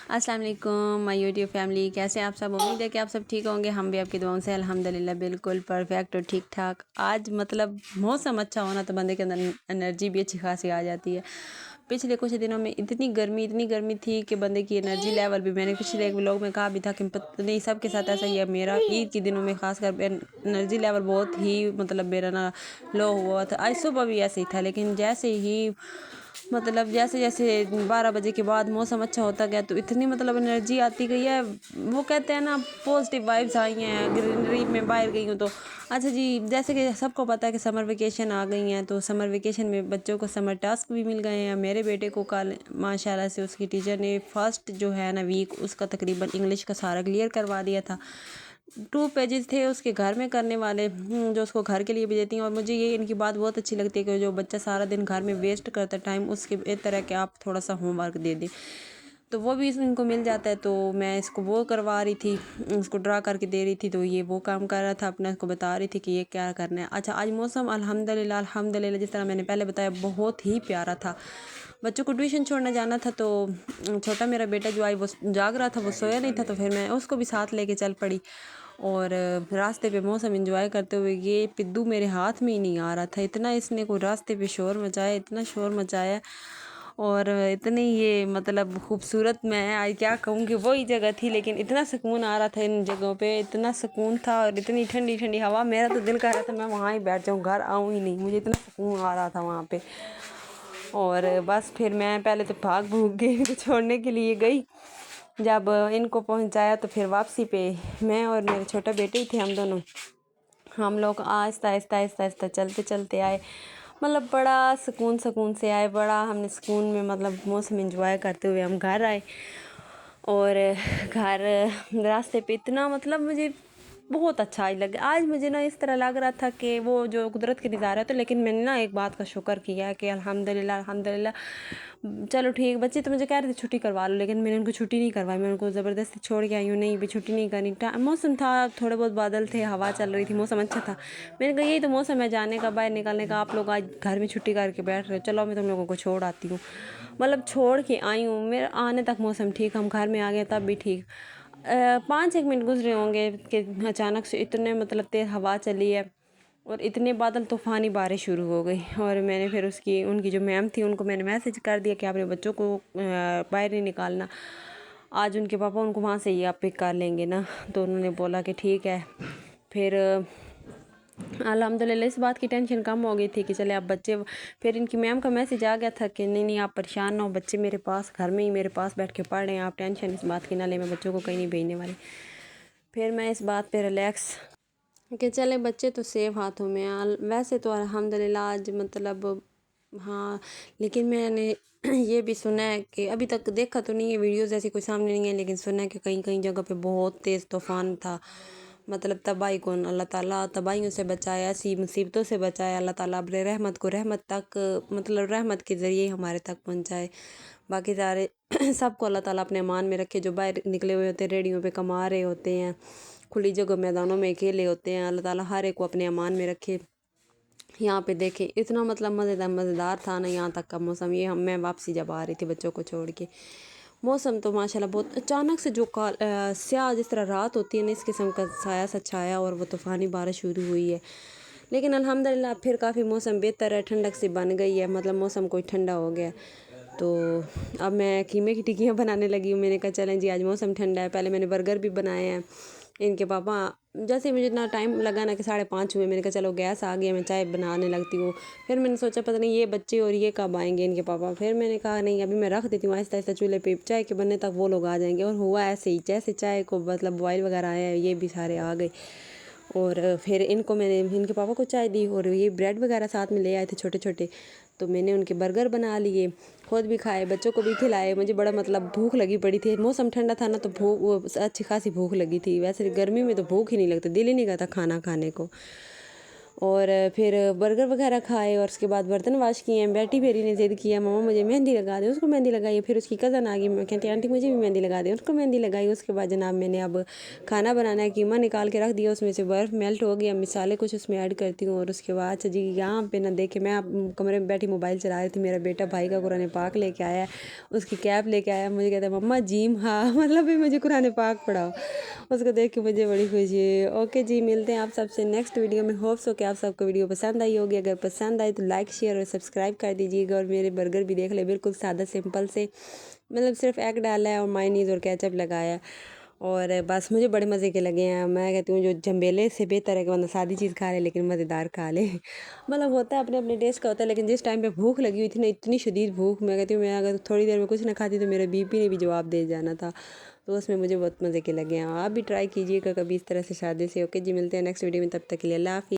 अस्सलाम वालेकुम my YouTube family, कैसे आप सब। उम्मीद है कि आप सब ठीक होंगे। हम भी आपकी दुआओं से अल्हम्दुलिल्लाह बिल्कुल परफेक्ट और ठीक ठाक। आज मतलब मौसम अच्छा होना तो बंदे के अंदर एनर्जी भी अच्छी खासी आ जाती है। पिछले कुछ दिनों में इतनी गर्मी थी कि बंदे की एनर्जी लेवल भी, मैंने पिछले एक व्लॉग में कहा भी था कि पता नहीं सबके साथ ऐसा ही है। मेरा ईद के दिनों में खासकर एनर्जी लेवल बहुत ही मतलब मेरा ना लो हुआ था। आज सुबह भी ऐसे ही था, लेकिन जैसे ही मतलब जैसे जैसे 12 बजे के बाद मौसम अच्छा होता गया तो इतनी मतलब एनर्जी आती गई है। वो कहते हैं ना पॉजिटिव वाइब्स आई हैं। ग्रीनरी में बाहर गई हूँ तो अच्छा जी, जैसे कि सबको पता है कि समर वेकेशन आ गई हैं, तो समर वेकेशन में बच्चों को समर टास्क भी मिल गए हैं। मेरे बेटे को कल माशाल्लाह से उसकी टीचर ने फर्स्ट जो है ना वीक उसका तकरीबन इंग्लिश का सारा क्लियर करवा दिया था। 2 पेजेस थे उसके घर में करने वाले, जो उसको घर के लिए भी देती हैं। और मुझे ये इनकी बात बहुत अच्छी लगती है कि जो बच्चा सारा दिन घर में वेस्ट करता है टाइम, उसके एक तरह के आप थोड़ा सा होमवर्क दे दें तो वो भी इनको मिल जाता है। तो मैं इसको वो करवा रही थी, उसको ड्रा करके दे रही थी, तो ये वो काम कर रहा था अपना, इसको बता रही थी कि ये क्या करना है। अच्छा, आज मौसम अल्हम्दुलिल्लाह जिस तरह मैंने पहले बताया बहुत ही प्यारा था। बच्चों को ट्यूशन छोड़ने जाना था तो छोटा मेरा बेटा जो आई वो जाग रहा था, वो सोया नहीं था, तो फिर मैं उसको भी साथ लेके चल पड़ी। और रास्ते पे मौसम एंजॉय करते हुए ये पिद्दू मेरे हाथ में ही नहीं आ रहा था। इतना इसने को रास्ते पे शोर मचाया, इतना शोर मचाया, और इतनी ये मतलब खूबसूरत, मैं आज क्या कहूँ कि वही जगह थी, लेकिन इतना सुकून आ रहा था इन जगहों पे, इतना सुकून था और इतनी ठंडी ठंडी हवा। मेरा तो दिल कर रहा था मैं वहाँ ही बैठ जाऊँ, घर आऊँ ही नहीं, मुझे इतना सुकून आ रहा था वहाँ पे। और बस फिर मैं पहले तो भाग भूग के इनको छोड़ने के लिए गई। जब इनको पहुँचाया तो फिर वापसी पे मैं और मेरे छोटा बेटे ही थे, हम दोनों, हम लोग आहिस्ता आहिस्ता आहिस्ता आहिस्ता चलते चलते आए। मतलब बड़ा सुकून से आए, बड़ा हमने सुकून में मतलब मौसम एंजॉय करते हुए हम घर आए। और घर रास्ते पे इतना मतलब मुझे बहुत अच्छा आज लगा। आज मुझे ना इस तरह लग रहा था कि वो जो कुदरत के नज़ारा तो, लेकिन मैंने ना एक बात का शुक्र किया कि अल्हम्दुलिल्लाह अल्हम्दुलिल्लाह। चलो ठीक, बच्चे तो मुझे कह रहे थे छुट्टी करवा लो, लेकिन मैंने उनको छुट्टी नहीं करवाई। मैं उनको ज़बरदस्ती छोड़ के आई हूँ, नहीं भी छुट्टी नहीं करनी। मौसम था, थोड़े बहुत बादल थे, हवा चल रही थी, मौसम अच्छा था। मैंने कहा यही तो मौसम है जाने का, बाहर निकलने का। आप लोग आज घर में छुट्टी करके बैठ रहे हो, चलो मैं तुम लोगों को छोड़ आती हूँ। मतलब छोड़ के आई हूँ, मेरे आने तक मौसम ठीक, हम घर में आ गए तब भी ठीक। 5 एक मिनट गुजरे होंगे कि अचानक से इतने मतलब तेज़ हवा चली है और इतने बादल तूफ़ानी बारिश शुरू हो गई। और मैंने फिर उनकी जो मैम थी उनको मैंने मैसेज कर दिया कि आपने बच्चों को बाहर नहीं निकालना, आज उनके पापा उनको वहाँ से ही आप पिक कर लेंगे ना। तो उन्होंने बोला कि ठीक है। फिर अल्हम्दुलिल्लाह इस बात की टेंशन कम हो गई थी कि चले अब बच्चे, फिर इनकी मैम का मैसेज आ गया था कि नहीं नहीं आप परेशान ना हो, बच्चे मेरे पास घर में ही मेरे पास बैठ के पढ़ रहे हैं, आप टेंशन इस बात की ना लें, मैं बच्चों को कहीं नहीं भेजने वाली। फिर मैं इस बात पे रिलैक्स कि चले बच्चे तो सेफ हाथों में हैं। वैसे तो अल्हम्दुलिल्लाह आज मतलब हाँ, लेकिन मैंने ये भी सुना है कि अभी तक देखा तो नहीं है, वीडियोज़ ऐसी कोई सामने नहीं है, लेकिन सुना है कि कहीं कहीं जगह पे बहुत तेज़ तूफ़ान था। मतलब तबाही को अल्लाह ताला तबाहियों से बचाया, ऐसी मुसीबतों से बचाया अल्लाह ताला, अपने रहमत को रहमत तक मतलब रहमत के ज़रिए हमारे तक पहुँचाए। बाकी सारे सबको अल्लाह ताला अपने अमान में रखे। जो बाहर निकले हुए होते हैं, रेडियो पे कमा रहे होते हैं, खुली जगह मैदानों में अकेले होते हैं, अल्लाह ताला हर एक को अपने अमान में रखे। यहाँ पे देखे इतना मतलब मज़ेदार था ना यहाँ तक का मौसम। ये हम मैं वापसी जब आ रही थी बच्चों को छोड़ के, मौसम तो माशाल्लाह बहुत अचानक से जो स्याह जिस तरह रात होती है ना, इस किस्म का साया सा छाया और वो तूफ़ानी बारिश शुरू हुई है। लेकिन अल्हम्दुलिल्लाह फिर काफ़ी मौसम बेहतर है, ठंडक सी बन गई है, मतलब मौसम कोई ठंडा हो गया। तो अब मैं कीमे की टिक्कियाँ बनाने लगी हूँ। मैंने कहा चलें जी आज मौसम ठंडा है। पहले मैंने बर्गर भी बनाए हैं। इनके पापा जैसे मुझे इतना टाइम लगा ना कि 5:30 हुए, मैंने कहा चलो गैस आ गया, मैं चाय बनाने लगती हूँ। फिर मैंने सोचा पता नहीं ये बच्चे और ये कब आएंगे इनके पापा। फिर मैंने कहा नहीं अभी मैं रख देती हूँ, आहिस्ता आहिस्ता चूल्हे पे चाय के बनने तक वो लोग आ जाएंगे। और हुआ ऐसे ही, जैसे चाय को मतलब बॉयल वगैरह आया है ये भी सारे आ गए। और फिर इनको मैंने इनके पापा को चाय दी और ये ब्रेड वगैरह साथ में ले आए थे छोटे छोटे, तो मैंने उनके बर्गर बना लिए, खुद भी खाए, बच्चों को भी खिलाए। मुझे बड़ा मतलब भूख लगी पड़ी थी, मौसम ठंडा था ना, तो भूख वो अच्छी खासी भूख लगी थी। वैसे गर्मी में तो भूख ही नहीं लगती, दिल ही नहीं करता खाना खाने को। और फिर बर्गर वगैरह खाए और उसके बाद बर्तन वाश किए हैं। बेटी मेरी ने ज़िद किया मम्मा मुझे मेहंदी लगा दे, उसको मेहंदी लगाई। फिर उसकी कज़न आ गई, मैं कहती आंटी मुझे भी मेहंदी लगा दे, उसको मेहंदी लगाई। उसके बाद जनाब मैंने अब खाना बनाना है, कीमा निकाल के रख दिया, उसमें से बर्फ़ मेल्ट हो गया, मसाले कुछ उसमें ऐड करती हूँ। और उसके बाद से जी यहाँ पे ना देखे, मैं कमरे में बैठी मोबाइल चला रही थी, मेरा बेटा भाई का कुरान पाक लेके आया, उसकी कैप लेके आया, मुझे कहता है मम्मा जिम हाँ मतलब भी मुझे कुरान पाक पढ़ाओ। उसको देख के मुझे बड़ी खुशी है। ओके जी, मिलते हैं आप सबसे नेक्स्ट वीडियो में। होप्स हो कि आप सबको वीडियो पसंद आई होगी। अगर पसंद आई तो लाइक शेयर और सब्सक्राइब कर दीजिएगा। और मेरे बर्गर भी देख ले, बिल्कुल सादा सिंपल से, मतलब सिर्फ एग डाला है और मायनीज़ और केचप लगाया। और बस मुझे बड़े मज़े के लगे हैं। मैं कहती हूँ जो झंबेले से बेहतर है कि वरना सादी चीज़ खा ले लेकिन मज़ेदार खा ले मतलब होता है अपने अपने टेस्ट का होता है। लेकिन जिस टाइम पे भूख लगी हुई थी ना, इतनी शदीद भूख, मैं कहती हूँ मैं अगर थोड़ी देर में कुछ ना खाती तो मेरे बीपी ने भी जवाब दे जाना था। तो उसमें मुझे बहुत मज़े के लगे हैं। आप भी ट्राई कीजिएगा कभी इस तरह से शादी से। ओके जी, मिलते हैं नेक्स्ट वीडियो में, तब तक के लिए अल्लाह हाफ़िज़।